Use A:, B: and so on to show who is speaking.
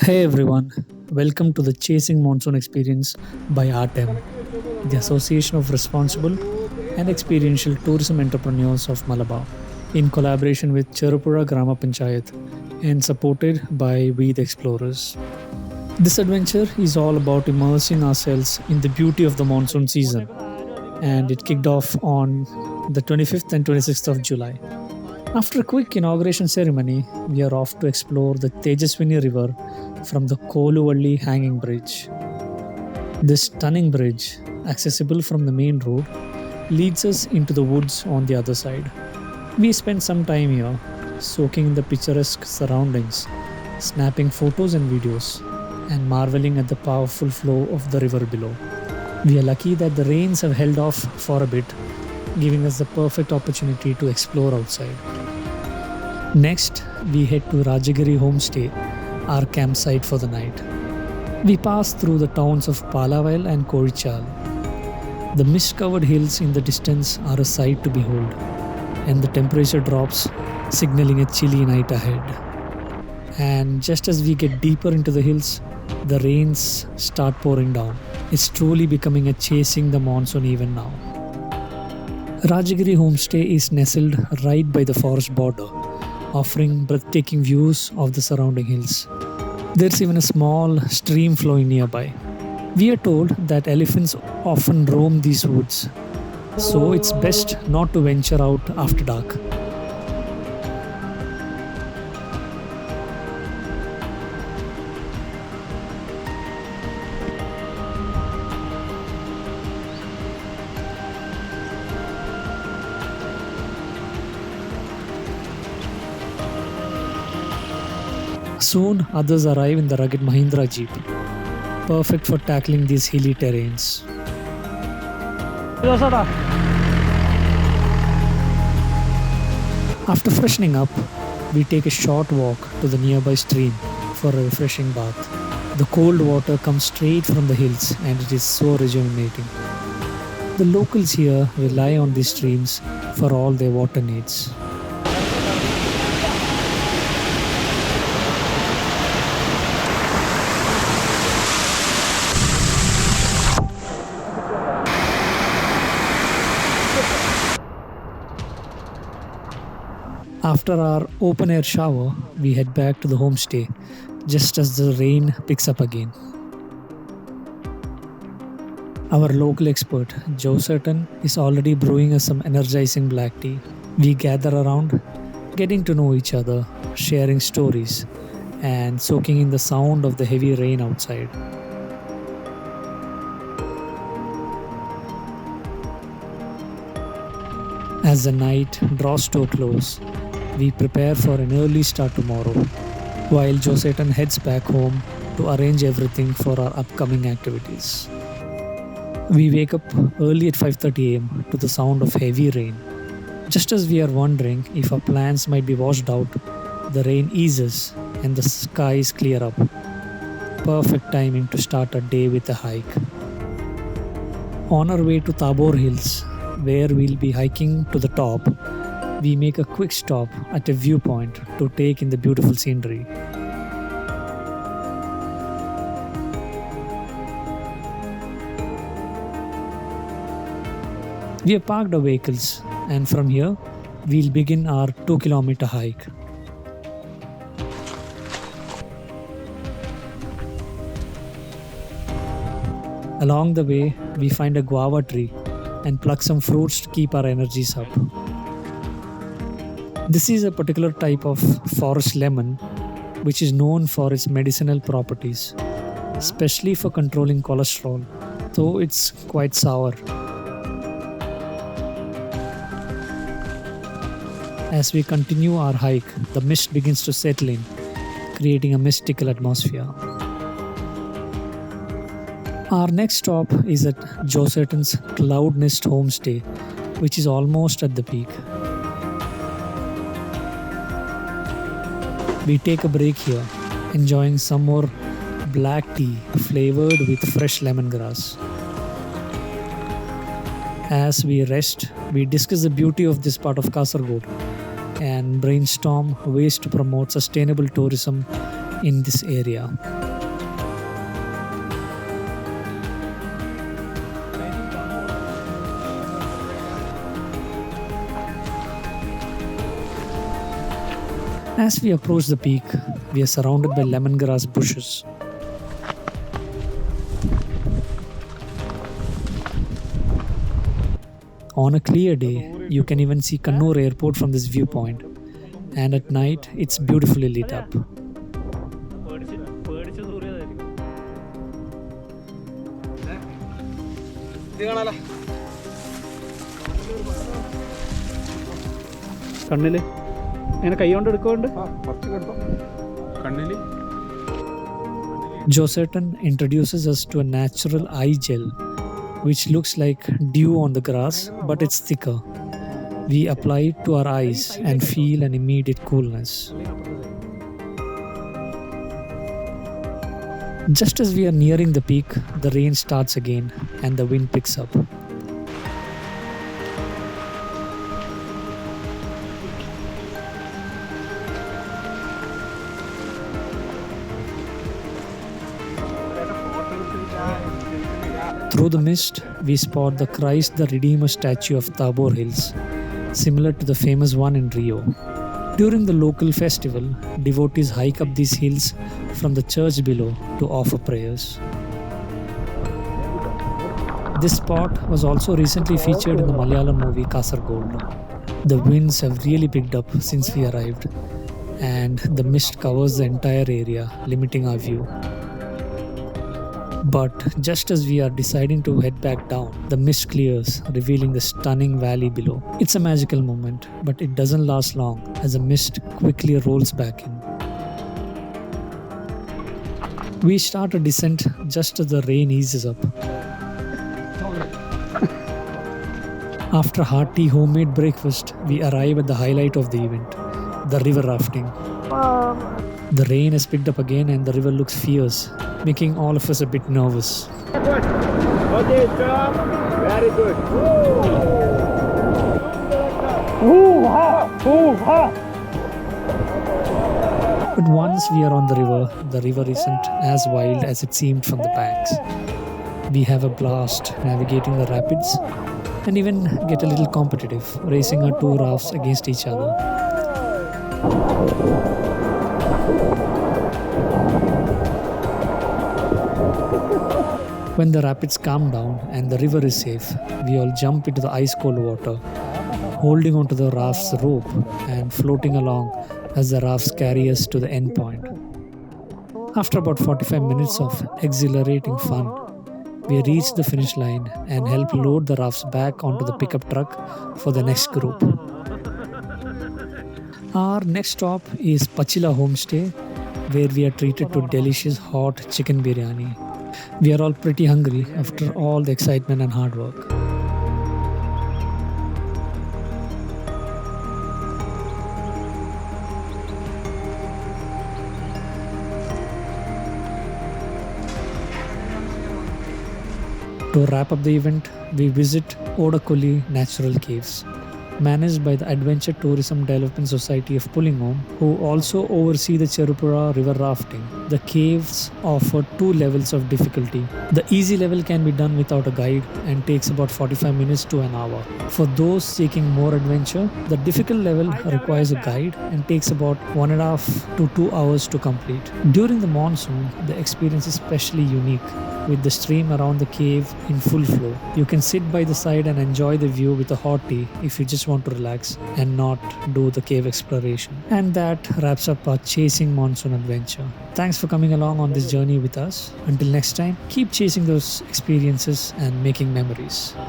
A: Hey everyone, welcome to the Chasing Monsoon experience by ART-M, the Association of Responsible and Experiential Tourism Entrepreneurs of Malabar, in collaboration with Cherupura Grama Panchayat and supported by We the Explorers. This adventure is all about immersing ourselves in the beauty of the monsoon season, and it kicked off on the 25th and 26th of July. After a quick inauguration ceremony, we are off to explore the Tejaswini River from the Koluvalli Hanging Bridge. This stunning bridge, accessible from the main road, leads us into the woods on the other side. We spent some time here, soaking in the picturesque surroundings, snapping photos and videos, and marveling at the powerful flow of the river below. We are lucky that the rains have held off for a bit, giving us the perfect opportunity to explore outside. Next, we head to Rajagiri Homestay, our campsite for the night. We pass through the towns of Palavail and Korichal. The mist-covered hills in the distance are a sight to behold, and the temperature drops, signaling a chilly night ahead. And just as we get deeper into the hills, the rains start pouring down. It's truly becoming a chasing the monsoon even now. Rajagiri Homestay is nestled right by the forest border, offering breathtaking views of the surrounding hills. There's even a small stream flowing nearby. We are told that elephants often roam these woods, so it's best not to venture out after dark. Soon, others arrive in the rugged Mahindra Jeep, perfect for tackling these hilly terrains. After freshening up, we take a short walk to the nearby stream for a refreshing bath. The cold water comes straight from the hills and it is so rejuvenating. The locals here rely on these streams for all their water needs. After our open air shower, we head back to the homestay just as the rain picks up again. Our local expert, Joe Sutton, is already brewing us some energizing black tea. We gather around, getting to know each other, sharing stories, and soaking in the sound of the heavy rain outside. As the night draws to a close, we prepare for an early start tomorrow, while Josetan heads back home to arrange everything for our upcoming activities. We wake up early at 5:30 am to the sound of heavy rain. Just as we are wondering if our plans might be washed out, the rain eases and the skies clear up. Perfect timing to start our day with a hike. On our way to Thabore Hills, where we'll be hiking to the top, we make a quick stop at a viewpoint to take in the beautiful scenery. We have parked our vehicles, and from here, we'll begin our 2-kilometer hike. Along the way, we find a guava tree and pluck some fruits to keep our energies up. This is a particular type of forest lemon which is known for its medicinal properties, especially for controlling cholesterol, though it's quite sour. As we continue our hike, the mist begins to settle in, creating a mystical atmosphere. Our next stop is at Josetan's Cloud Nest Homestay, which is almost at the peak. We take a break here, enjoying some more black tea flavored with fresh lemongrass. As we rest, we discuss the beauty of this part of Kasaragod and brainstorm ways to promote sustainable tourism in this area. As we approach the peak, we are surrounded by lemongrass bushes. On a clear day, you can even see Kannur Airport from this viewpoint, and at night, it's beautifully lit up.
B: കണ്ണില് അങ്ങനെ കൈ കൊണ്ട് എടുക്കുന്നുണ്ട് കണ്ണില്.
A: Joseton introduces us to a natural eye gel, which looks like dew on the grass, but it's thicker. We apply it to our eyes and feel an immediate coolness. Just as we are nearing the peak, the rain starts again and the wind picks up. Through the mist, we spot the Christ the Redeemer statue of Thabore Hills, similar to the famous one in Rio. During the local festival, devotees hike up these hills from the church below to offer prayers. This spot was also recently featured in the Malayalam movie Kasaragod. The winds have really picked up since we arrived, and the mist covers the entire area, limiting our view. But just as we are deciding to head back down, the mist clears, revealing the stunning valley below. It's a magical moment, but it doesn't last long as the mist quickly rolls back in. We start a descent just as the rain eases up. After a hearty homemade breakfast, we arrive at the highlight of the event, the river rafting. The rain has picked up again and the river looks fierce, making all of us a bit nervous.
B: Okay, stop. Very good.
A: But once we are on the river isn't as wild as it seemed from the banks. We have a blast navigating the rapids and even get a little competitive, racing our two rafts against each other. When the rapids calm down and the river is safe, we all jump into the ice-cold water, holding onto the raft's rope and floating along as the rafts carry us to the end point. After about 45 minutes of exhilarating fun, we reach the finish line and help load the rafts back onto the pickup truck for the next group. Our next stop is Pachila Homestay, where we are treated to delicious hot chicken biryani. We are all pretty hungry after all the excitement and hard work. To wrap up the event, we visit Odakoli Natural Caves, managed by the Adventure Tourism Development Society of Pullingome, who also oversee the Cherupura river rafting. The caves offer 2 levels of difficulty. The easy level can be done without a guide and takes about 45 minutes to an hour. For those seeking more adventure, the difficult level requires a guide and takes about 1.5 to 2 hours to complete. During the monsoon, the experience is especially unique, with the stream around the cave in full flow. You can sit by the side and enjoy the view with a hot tea if you just want to relax and not do the cave exploration. And that wraps up our Chasing Monsoon adventure. Thanks for coming along on this journey with us. Until next time, keep chasing those experiences and making memories.